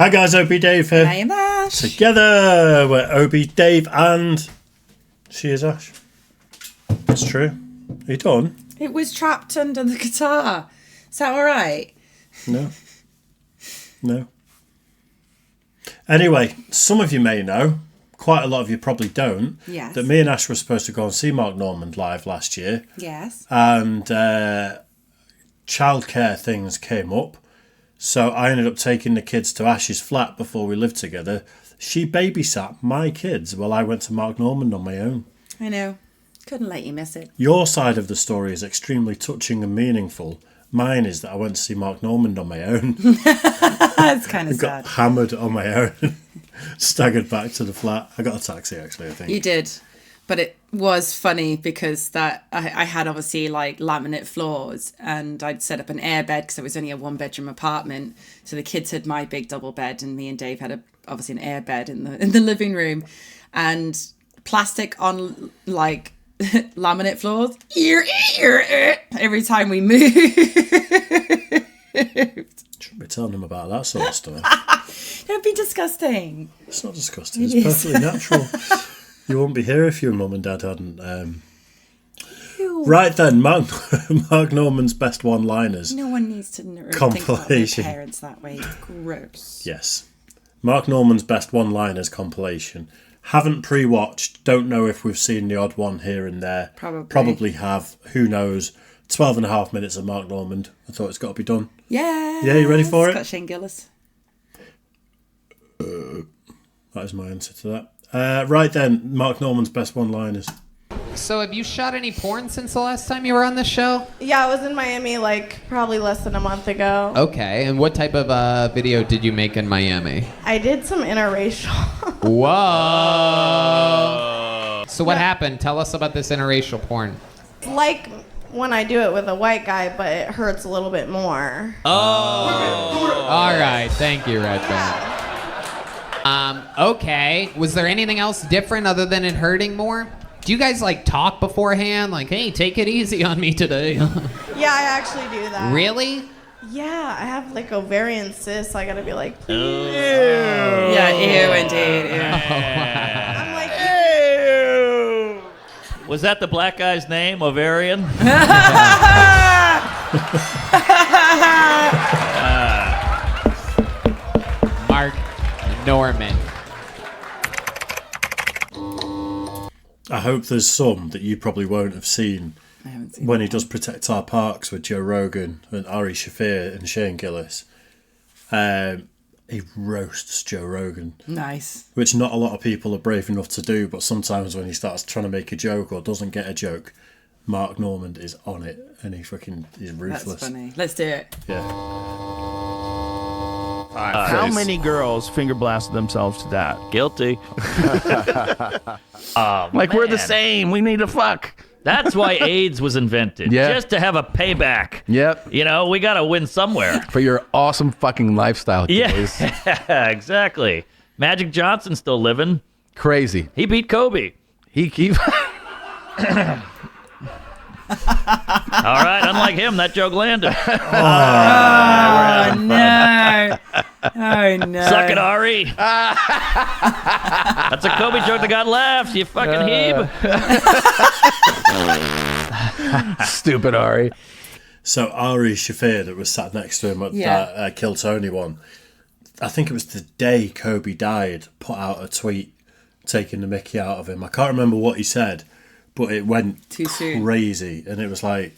Hi guys, Opie Dave here. I am Ash. Together we're Opie Dave and she is Ash. It's true. Are you done? It was trapped under the guitar. Is that all right? No. No. Anyway, some of you may know, quite a lot of you probably don't, Yes. that me and Ash were supposed to go and see Mark Normand live last year. Yes. And childcare things came up. So I ended up taking the kids to Ash's flat before we lived together. She babysat my kids while I went to Mark Normand on my own. I know. Couldn't let you miss it. Your side of the story is extremely touching and meaningful. Mine is that I went to see Mark Normand on my own. That's kind of Got sad. hammered on my own. Staggered back to the flat. I got a taxi actually, I think. You did. But it was funny because that I had obviously like laminate floors and I'd set up an air bed because it was only a 1-bedroom apartment. So the kids had my big double bed and me and Dave had obviously an air bed in the living room and plastic on like laminate floors. Every time we moved. Shouldn't be telling them about that sort of stuff. Don't be disgusting. It's not disgusting. It's perfectly natural. You wouldn't be here if your mum and dad hadn't. Right then, Mark Normand's best one-liners. No one needs to think Compilation. about their parents that way. Gross. Yes. Mark Normand's best one-liners compilation. Haven't pre-watched. Don't know if we've seen the odd one here and there. Probably have. Who knows? 12 and a half minutes of Mark Normand. I thought it's got to be done. Yeah. Yeah, you ready for it? Got Shane Gillis. That is my answer to that. Right then, Mark Normand's best one-liners. So have you shot any porn since the last time you were on this show? Yeah, I was in Miami like probably less than a month ago. Okay, and what type of video did you make in Miami? I did some interracial. Whoa! So what happened? Tell us about this interracial porn. Like when I do it with a white guy, but it hurts a little bit more. Oh! All right, thank you, Red Band. Okay. Was there anything else different other than it hurting more? Do you guys like talk beforehand? Like, hey, take it easy on me today. Yeah, I actually do that. Really? Yeah, I have like ovarian cysts. I gotta be like, please. Yeah, ew, indeed. Ew. I'm like, Ew. Was that the black guy's name, Ovarian? Mark Norman. I hope there's some that you probably won't have seen I haven't seen when that he does Protect Our Parks with Joe Rogan and Ari Shaffir and Shane Gillis. He roasts Joe Rogan, Nice. which not a lot of people are brave enough to do, but sometimes when he starts trying to make a joke or doesn't get a joke, Mark Normand is on it and he's ruthless. That's funny. Let's do it. Yeah. How many girls finger blasted themselves to that? Guilty. Like, we're the man. same. We need to fuck. That's why AIDS was invented. Yeah. Just to have a payback. Yep. You know, we got to win somewhere. For your awesome fucking lifestyle, guys. Yeah, exactly. Magic Johnson's still living. Crazy. He beat Kobe. He All right, unlike him, that joke landed. Oh, no. Oh, no. Suck it, Ari. That's a Kobe joke that got laughs, you fucking heeb. Stupid Ari. So Ari Shaffir that was sat next to him at that Kill Tony one, I think it was the day Kobe died, put out a tweet taking the mickey out of him. I can't remember what he said, but it went Too soon. crazy. And it was like,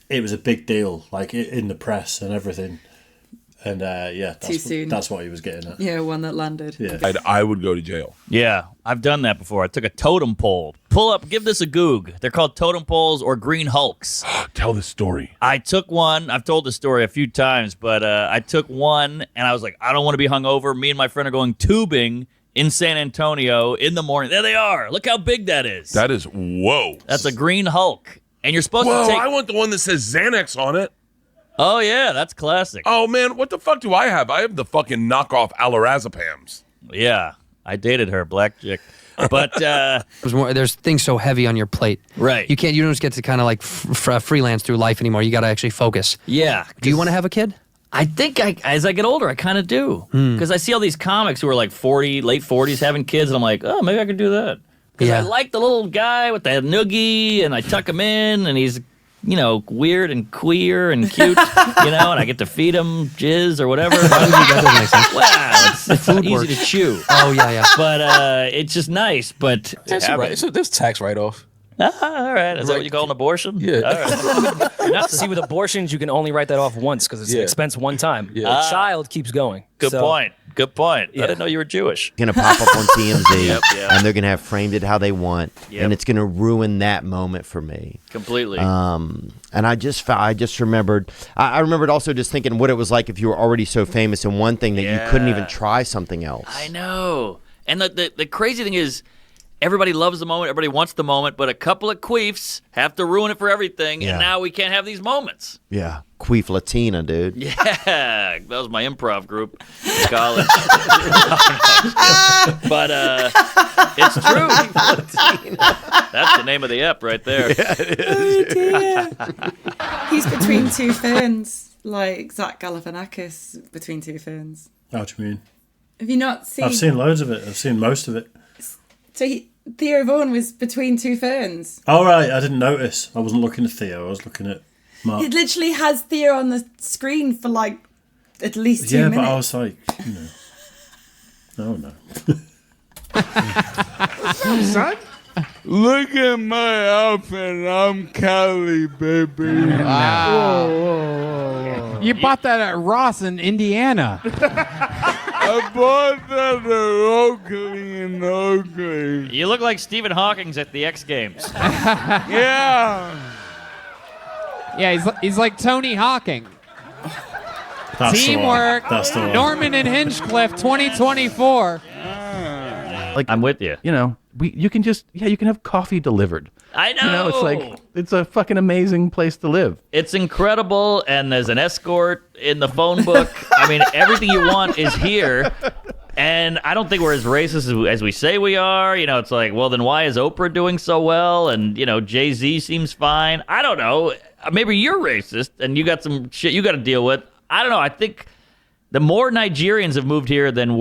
it was a big deal, like in the press and everything. And Too soon. that's what he was getting at. Yeah, one that landed. Yeah. I would go to jail. Yeah, I've done that before. I took a totem pole. Pull up, give this a goog. They're called totem poles or green hulks. Tell the story. I took one. I've told this story a few times, but I took one and I was like, I don't want to be hungover. Me and my friend are going tubing in San Antonio in the morning. There they are. Look how big that is. That is, whoa. That's a green hulk. And you're supposed Whoa, to take... I want the one that says Xanax on it. Oh, yeah, that's classic. Oh, man, what the fuck do I have? I have the fucking knockoff Alorazepams. Yeah, I dated her, black chick. But, there's things so heavy on your plate. right. You don't just get to kind of like freelance through life anymore. You got to actually focus. Yeah. Do you want to have a kid? I think as I get older, I kind of do. Because I see all these comics who are like 40, late 40s having kids, and I'm like, oh, maybe I could do that. Because I like the little guy with the noogie, and I tuck him in, and he's, weird and queer and cute, and I get to feed him jizz or whatever. That doesn't make sense. Wow, it's food easy works. to chew. Oh, yeah. But it's just nice. But There's tax write-off. all right. Is that what you call an abortion? Yeah. All right. See, with abortions, you can only write that off once because it's an expense one time. Yeah. A child keeps going. Good point. Good point. Yeah. I didn't know you were Jewish. Going to pop up on TMZ, Yep. and they're going to have framed it how they want, Yep. and it's going to ruin that moment for me. Completely. And I just remembered. I remembered also just thinking what it was like if you were already so famous in one thing that you couldn't even try something else. I know. And the crazy thing is, everybody loves the moment, everybody wants the moment, but a couple of queefs have to ruin it for everything, and now we can't have these moments. Yeah, Queef Latina, dude. Yeah, that was my improv group in college. But it's true. That's the name of the ep right there. Yeah, it is. He's between two ferns, like Zach Galifianakis between two ferns. How do you mean? Have you not seen? I've seen loads of it. I've seen most of it. So Theo Vaughan was between two ferns. All right, I didn't notice. I wasn't looking at Theo. I was looking at Mark. It literally has Theo on the screen for like at least 2 minutes. Yeah, but I was like, no. Son? Look at my outfit. I'm Cali, baby. Wow. Whoa. You bought that at Ross in Indiana. I bought that locally in Oakley. You look like Stephen Hawking's at the X Games. Yeah. Yeah, he's like Tony Hawking. That's Teamwork. That's the one. Norman and Hinchcliffe 2024. Like, I'm with you. You can have coffee delivered. I know. It's like, it's a fucking amazing place to live. It's incredible, and there's an escort in the phone book. I mean, everything you want is here. And I don't think we're as racist as we say we are. It's like, well, then why is Oprah doing so well? And, Jay-Z seems fine. I don't know. Maybe you're racist, and you got some shit you got to deal with. I don't know. I think the more Nigerians have moved here than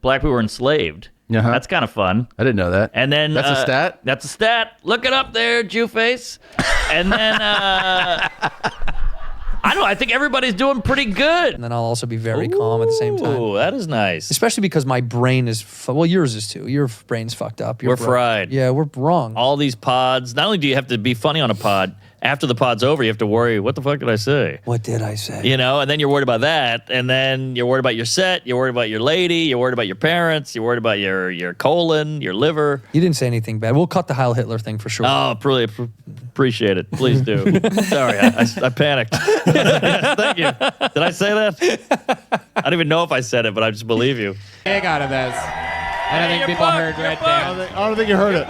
black people were enslaved. Uh-huh. That's kind of fun. I didn't know that. And then that's a stat? That's a stat. Look it up there, Jew face. And then I don't know. I think everybody's doing pretty good. And then I'll also be very calm at the same time. Oh, that is nice. Especially because my brain is, well, yours is too. Your brain's fucked up. We're fried. Yeah, we're wrong. All these pods. Not only do you have to be funny on a pod, after the pod's over, you have to worry, what the fuck did I say? What did I say? And then you're worried about that. And then you're worried about your set. You're worried about your lady. You're worried about your parents. You're worried about your colon, your liver. You didn't say anything bad. We'll cut the Heil Hitler thing for sure. Oh, really appreciate it. Please do. Sorry, I panicked. Thank you. Did I say that? I don't even know if I said it, but I just believe you. Big out of this. I don't think people heard Red Down. I don't think you heard it.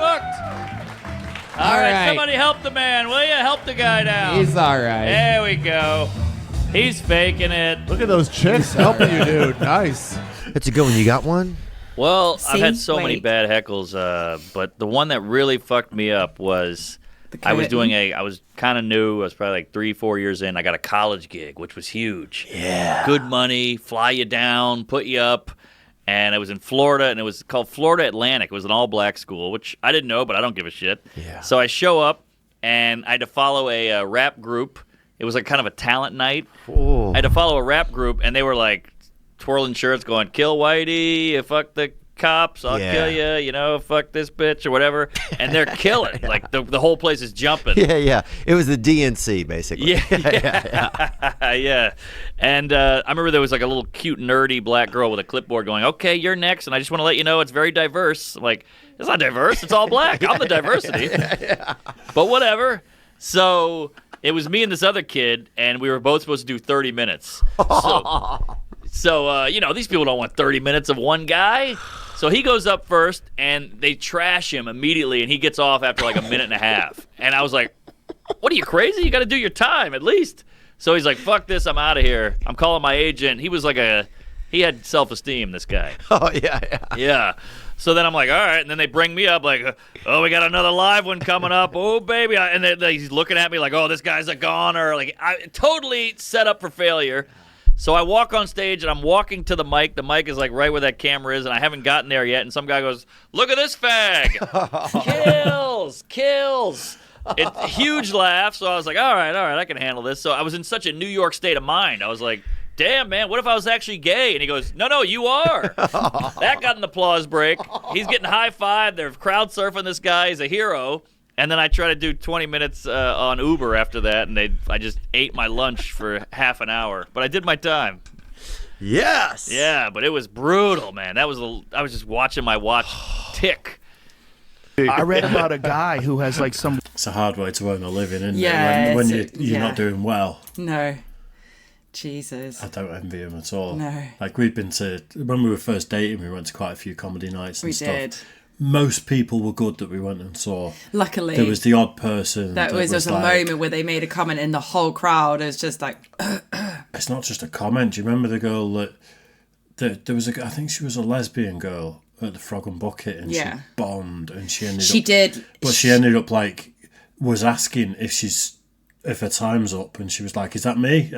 All right, somebody help the man, will you? Help the guy down. He's all right. There we go. He's faking it. Look at those chicks helping you, dude. Nice. That's a good one. You got one? Well, I've had so Wait. many bad heckles, but the one that really fucked me up was I was kind of new. I was probably like 3-4 years in. I got a college gig, which was huge. Yeah. Good money, fly you down, put you up. And it was in Florida, and it was called Florida Atlantic. It was an all-black school, which I didn't know, but I don't give a shit. Yeah. So I show up, and I had to follow a rap group. It was like kind of a talent night. Ooh. I had to follow a rap group, and they were like twirling shirts going, kill Whitey, fuck the cops, I'll kill you, fuck this bitch or whatever. And they're killing. Like the whole place is jumping. Yeah. It was the DNC, basically. Yeah. And I remember there was like a little cute, nerdy black girl with a clipboard going, okay, you're next, and I just want to let you know it's very diverse. I'm like, it's not diverse, it's all black. I'm the diversity. But whatever. So it was me and this other kid, and we were both supposed to do 30 minutes. So these people don't want 30 minutes of one guy. So he goes up first, and they trash him immediately, and he gets off after like a minute and a half. And I was like, what are you, crazy? You got to do your time at least. So he's like, fuck this, I'm out of here. I'm calling my agent. He was like he had self-esteem, this guy. Oh, yeah. Yeah. So then I'm like, all right. And then they bring me up like, oh, we got another live one coming up. Oh, baby. And he's looking at me like, oh, this guy's a goner. Like, I totally set up for failure. So I walk on stage, and I'm walking to the mic. The mic is like right where that camera is, and I haven't gotten there yet. And some guy goes, "Look at this fag! Kills!" Huge laugh. So I was like, all right, I can handle this. So I was in such a New York state of mind. I was like, damn, man, what if I was actually gay? And he goes, no, you are. That got an applause break. He's getting high-fived. They're crowd surfing this guy. He's a hero. And then I try to do 20 minutes on Uber after that, and I just ate my lunch for half an hour. But I did my time. Yes. Yeah, but it was brutal, man. I was just watching my watch tick. I read about a guy who has like some. It's a hard way to earn a living, isn't Yeah, it? When you're not doing well. No. Jesus. I don't envy him at all. No. Like when we were first dating, we went to quite a few comedy nights and stuff. We did. Most people were good that we went and saw. Luckily. There was the odd person. That was just a moment where they made a comment and the whole crowd is just like... It's not just a comment. Do you remember the girl that... There was I think she was a lesbian girl at the Frog and Bucket, and she bombed, and she ended up like was asking if her time's up, and she was like, "Is that me?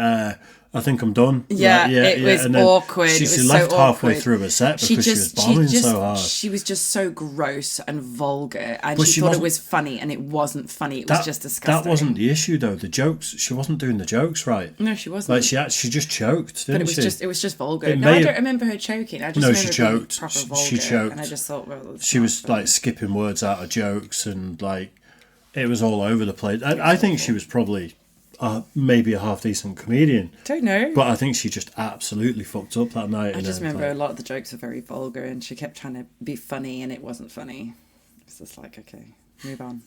I think I'm done." Yeah, it was awkward. She it was left so halfway awkward. through her set because she was bombing so hard. She was just so gross and vulgar, and she thought it was funny, and it wasn't funny. It was just disgusting. That wasn't the issue, though. The jokes, she wasn't doing the jokes right. No, she wasn't. Like she just choked, didn't she? But it was just vulgar. I don't remember her choking. I just remember she it choked. being proper vulgar, She choked. and I just thought, well, she was like skipping words out of jokes, and like it was all over the place. I think she was probably. Maybe a half-decent comedian. Don't know. But I think she just absolutely fucked up that night. I just remember a lot of the jokes were very vulgar, and she kept trying to be funny, and it wasn't funny. It's just like, okay, move on.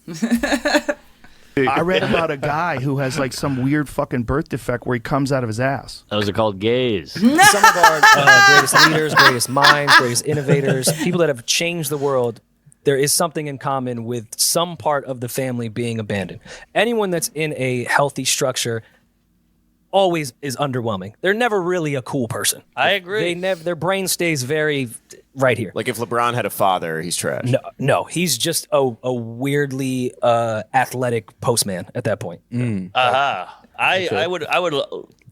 I read about a guy who has like some weird fucking birth defect where he comes out of his ass. Those are called gays. Some of our greatest leaders, greatest minds, greatest innovators, people that have changed the world, there is something in common with some part of the family being abandoned. Anyone that's in a healthy structure always is underwhelming. They're never really a cool person. I agree. Their brain stays very right here. Like if LeBron had a father, he's trash. No, he's just a weirdly athletic postman at that point. I would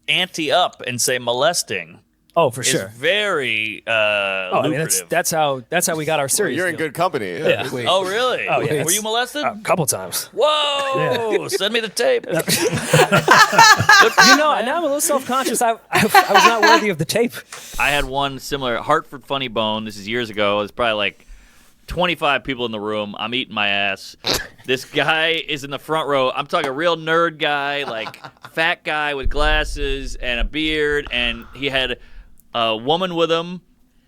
ante up and say molesting. Oh, for sure. It's very lucrative. I mean, that's how we got our series. You're in good company. Yeah. Oh, really? Oh, yeah. Were you molested? A couple times. Whoa! Yeah. Send me the tape. Now I'm a little self-conscious. I was not worthy of the tape. I had one similar Hartford Funny Bone. This is years ago. It's probably like 25 people in the room. I'm eating my ass. This guy is in the front row. I'm talking a real nerd guy, like fat guy with glasses and a beard, and he had a woman with him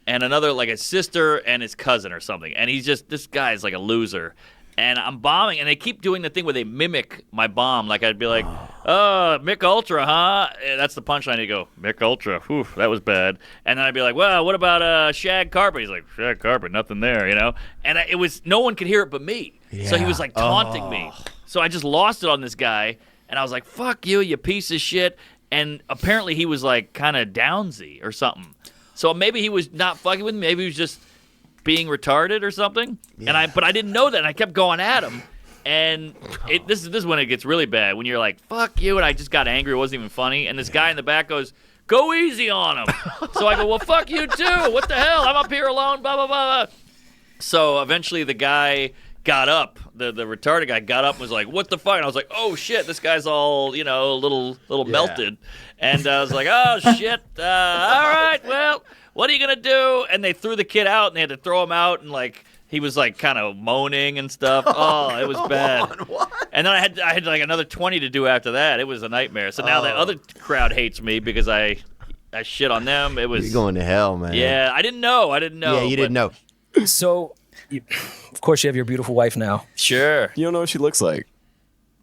and another, like a sister and his cousin or something. And this guy's like a loser. And I'm bombing, and they keep doing the thing where they mimic my bomb. Like I'd be like, "Oh, Mick Ultra, huh?" And that's the punchline. They go, "Mick Ultra, whew, that was bad." And then I'd be like, "Well, what about Shag Carpet?" He's like, "Shag Carpet, nothing there, you know." And it was no one could hear it but me. Yeah. So he was like taunting me. So I just lost it on this guy, and I was like, "Fuck you, you piece of shit." And apparently he was like kind of downsy or something. So maybe he was not fucking with me. Maybe he was just being retarded or something. Yeah. But I didn't know that, and I kept going at him. And this is when it gets really bad, when you're like, fuck you, and I just got angry. It wasn't even funny. And this guy in the back goes, go easy on him. So I go, well, fuck you too. What the hell? I'm up here alone, blah, blah, blah. So eventually the guy got up. The retarded guy got up and was like, what the fuck? And I was like, oh, shit, this guy's all, a little melted. And I was like, oh, shit. All right, well, what are you going to do? And they threw the kid out, and they had to throw him out, and, like, he was, like, kind of moaning and stuff. Oh, it was bad. And then I had, like, another 20 to do after that. It was a nightmare. So now the other crowd hates me because I shit on them. It was... You're going to hell, man. Yeah, I didn't know. Yeah, you didn't know. So, of course, you have your beautiful wife now. Sure. You don't know what she looks like.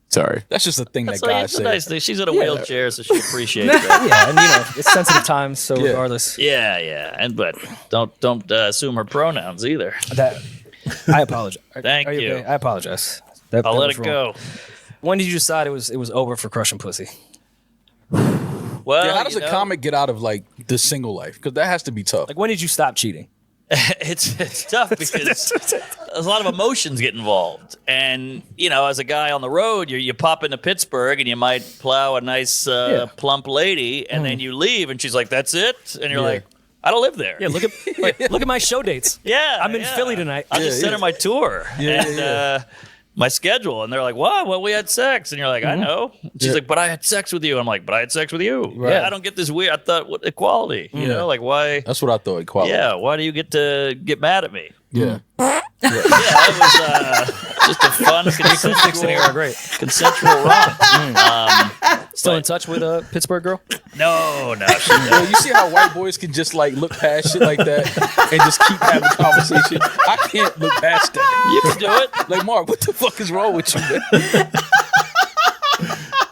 Sorry. That's just a thing That's that guys say. Nice thing. She's in a wheelchair, so she appreciates that. Yeah, and it's sensitive times, so regardless. Yeah, but don't assume her pronouns either. I apologize. Thank you. Okay? I apologize. I'll let it go. When did you decide it was over for crushing pussy? Well, how does a comic get out of like the single life? Because that has to be tough. Like, when did you stop cheating? It's tough because there's a lot of emotions get involved. And, you know, as a guy on the road, you pop into Pittsburgh and you might plow a nice, plump lady, and then you leave, and she's like, that's it? And you're like, I don't live there. Yeah, look at my show dates. Yeah. I'm in Philly tonight. I just sent her my tour and my schedule. And they're like, what? Well, we had sex. And you're like, I know. She's like, but I had sex with you. I'm like, but I had sex with you. Right. Yeah, I don't get this weird. I thought, what equality? You know, like, why? That's what I thought. Equality. Yeah, why do you get to get mad at me? Yeah. It was just a fun consensual romp. Still in touch with a Pittsburgh girl? No. Yo, you see how white boys can just like look past shit like that and just keep having conversation? I can't look past that. You can do it. Like, Mark, what the fuck is wrong with you, man?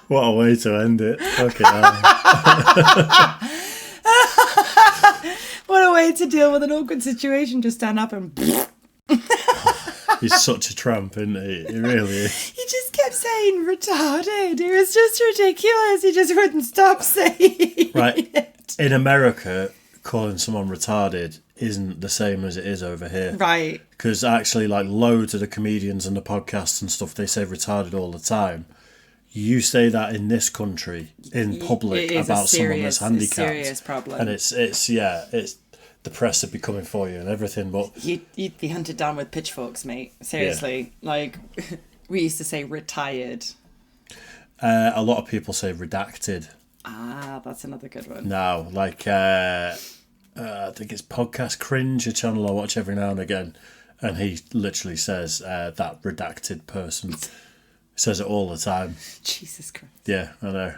What a way to end it. Fucking hell. What a way to deal with an awkward situation. Just stand up and... He's such a tramp, isn't he? He really is. He just kept saying retarded. It was just ridiculous. He just wouldn't stop saying Right. it. In America, calling someone retarded isn't the same as it is over here. Right. Because actually, like, loads of the comedians and the podcasts and stuff, they say retarded all the time. You say that in this country, in public, about someone that's handicapped. Serious problem. And it's the press would be coming for you and everything, but... You'd be hunted down with pitchforks, mate. Seriously. Yeah. Like, we used to say retired. A lot of people say redacted. Ah, that's another good one. Now, like, I think it's Podcast Cringe, a channel I watch every now and again, and he literally says that redacted person. Says it all the time. Jesus Christ. Yeah, I know.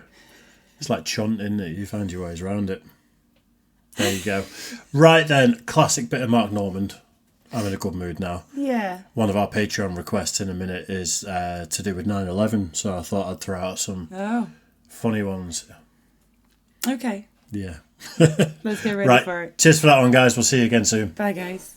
It's like chunt, isn't it? You find your ways around it. There you go. Right then, classic bit of Mark Normand. I'm in a good mood now. Yeah. One of our Patreon requests in a minute is to do with 9/11, so I thought I'd throw out some funny ones. Okay. Yeah. Let's get ready for it. Cheers for that one, guys. We'll see you again soon. Bye, guys.